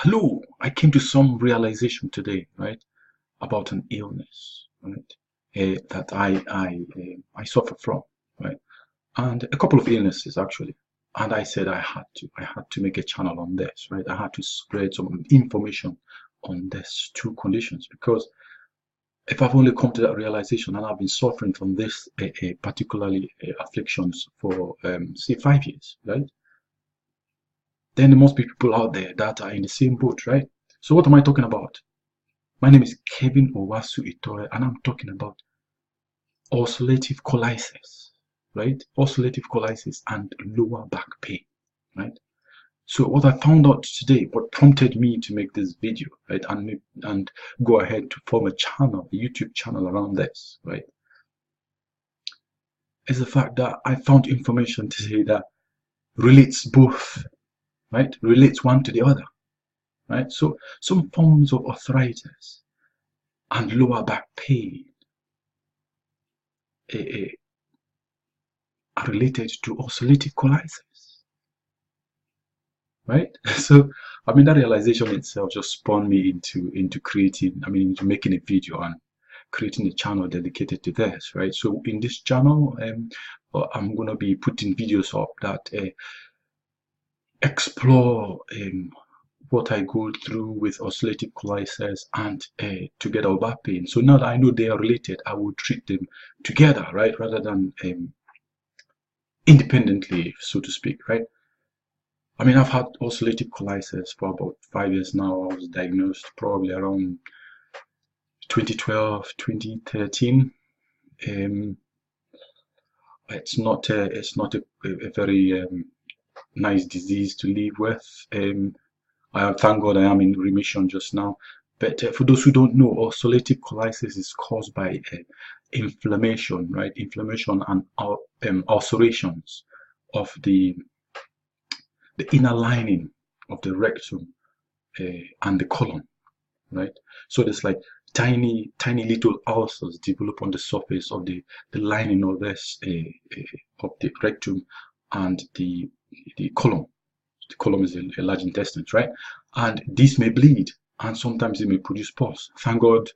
Hello, I came to some realization today, right, about an illness, right, that I suffer from, right, and a couple of illnesses actually. And I said I had to make a channel on this, right. I had to spread some information on these two conditions because if I've only come to that realization and I've been suffering from this particularly afflictions for say 5 years, right, then there must be people out there that are in the same boat, right? So what am I talking about? My name is Kevin Owasu Itoye, and I'm talking about ulcerative colitis, right? Ulcerative colitis and lower back pain, right? So what I found out today, what prompted me to make this video, right, and go ahead to form a channel, a YouTube channel around this, right, is the fact that I found information today that relates both, right, relates one to the other, right? So some forms of arthritis and lower back pain eh, are related to ulcerative colitis, right? So, I mean, that realization itself just spawned me into creating, into making a video and creating a channel dedicated to this, right? So, in this channel, I'm going to be putting videos up that explore what I go through with ulcerative colitis and together with back pain. So now that I know they are related, I will treat them together, right, rather than independently, so to speak, right? I mean, I've had ulcerative colitis for about 5 years now. I was diagnosed probably around 2012, 2013. It's not a very nice disease to live with. Thank God I am in remission just now. But for those who don't know, ulcerative colitis is caused by inflammation, right? Inflammation and ulcerations of the inner lining of the rectum and the colon, right? So there's like tiny little ulcers develop on the surface of the lining of this of the rectum and the colon. The colon is a large intestine, right? And this may bleed, and sometimes it may produce pus. Thank God.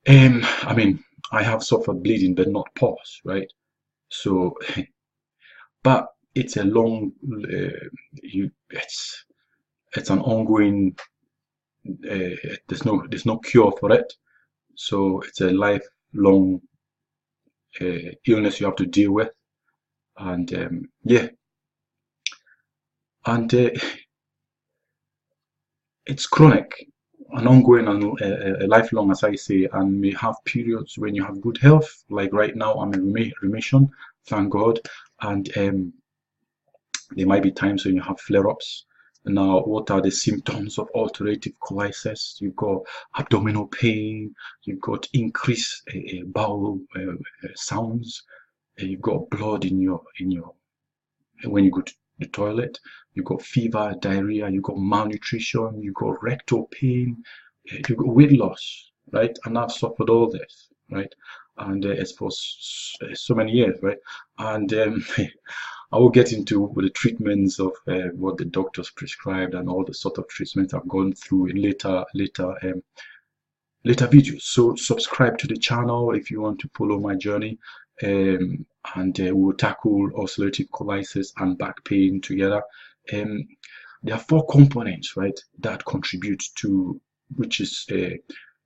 I mean, I have suffered bleeding, but not pus, right? So, but it's a long, it's an ongoing. There's no cure for it, so it's a lifelong illness you have to deal with, and yeah, and it's chronic and ongoing and lifelong, as I say, and may have periods when you have good health, like right now I'm in remission, thank God, and there might be times when you have flare-ups. Now, what are the symptoms of ulcerative colitis? You've got abdominal pain, you've got increased bowel sounds, you've got blood in your when you go to the toilet, you've got fever, diarrhea, you've got malnutrition, you've got rectal pain, you've got weight loss, right? And I've suffered all this, right? And it's for so many years, right? And I will get into the treatments of what the doctors prescribed and all the sort of treatments I've gone through in later videos. So subscribe to the channel if you want to follow my journey, and we'll tackle ulcerative colitis and back pain together. There are 4 components, right, that contribute to, which is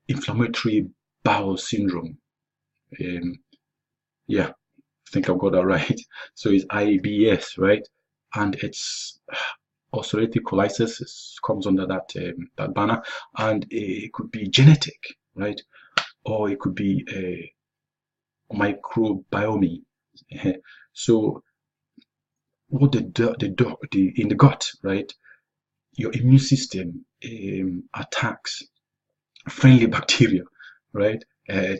inflammatory bowel syndrome. Yeah, I think I've got that right. So it's IBS, right? And it's ulcerative colitis comes under that that banner, and it could be genetic, right? Or it could be a microbiome. So what the in the gut, right? Your immune system attacks friendly bacteria, right?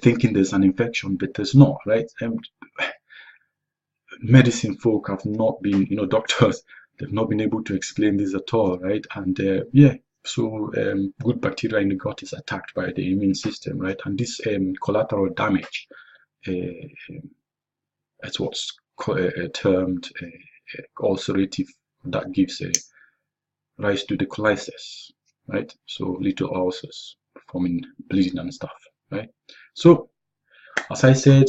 Thinking there's an infection, but there's not, right? Medicine folk have not been, doctors, they've not been able to explain this at all, right? And yeah, so good bacteria in the gut is attacked by the immune system, right? And this collateral damage, it's what's termed ulcerative, that gives rise to the colitis, right? So little ulcers forming bleeding and stuff, right? So as I said,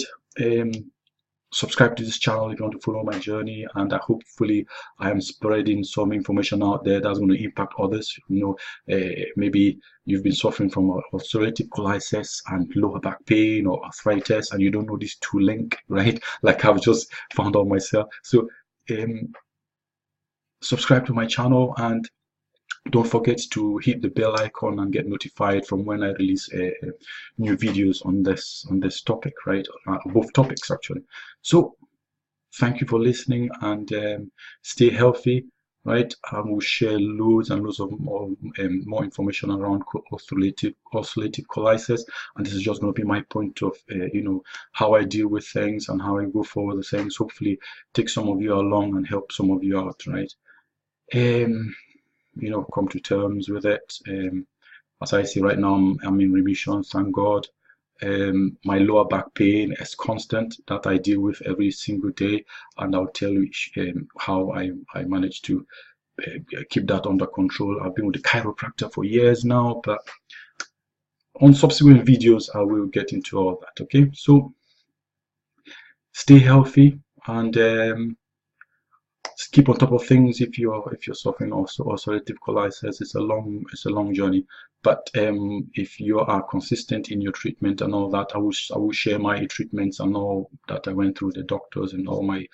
subscribe to this channel if you want to follow my journey, and hopefully I am spreading some information out there that's going to impact others. Maybe you've been suffering from ulcerative colitis and lower back pain or arthritis, and you don't know these two link, right? Like I've just found out myself. So subscribe to my channel, and don't forget to hit the bell icon and get notified from when I release new videos on this topic, right? Both topics actually. So thank you for listening, and stay healthy, right? I will share loads and loads of more information around ulcerative colitis, and this is just going to be my point of how I deal with things and how I go forward with things. Hopefully take some of you along and help some of you out, right? Come to terms with it. As I see right now, I'm in remission, thank God. My lower back pain is constant, that I deal with every single day, and I'll tell you how I manage to keep that under control. I've been with the chiropractor for years now, but on subsequent videos I will get into all that. Okay, so stay healthy, and keep on top of things. If you're suffering also ulcerative colitis, it's a long journey, but if you are consistent in your treatment and all that, I will share my treatments and all that I went through, the doctors and all my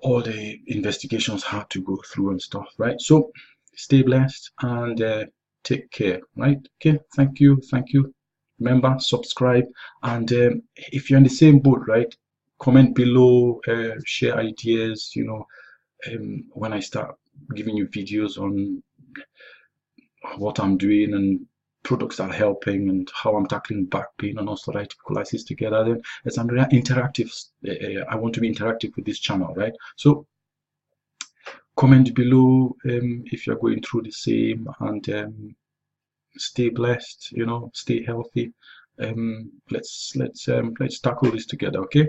all the investigations I had to go through and stuff, right? So stay blessed and take care, right? Okay, thank you. Remember, subscribe, and if you're in the same boat, right, comment below, share ideas. When I start giving you videos on what I'm doing and products that are helping and how I'm tackling back pain and ulcerative colitis together, then it's interactive. I want to be interactive with this channel, right? So comment below if you're going through the same, and stay blessed, stay healthy. Let's tackle this together. Okay,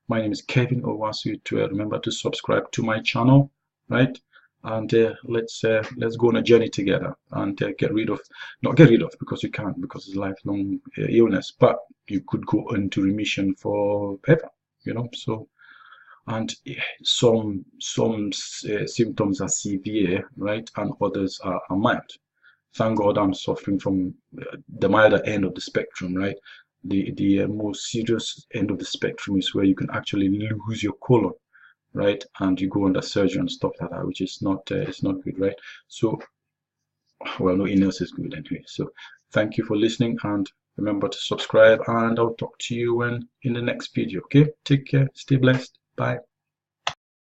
my name is Kevin Owasu. Remember to subscribe to my channel, right? And let's go on a journey together, and not get rid of, because you can't, because it's lifelong illness, but you could go into remission forever, so. And some symptoms are severe, right, and others are mild. Thank God I'm suffering from the milder end of the spectrum, right? The most serious end of the spectrum is where you can actually lose your colon, right? And you go under surgery and stuff like that, which is not it's not good, right? So, well, nothing else is good anyway. So thank you for listening, and remember to subscribe, and I'll talk to you in the next video. Okay, take care, stay blessed, bye.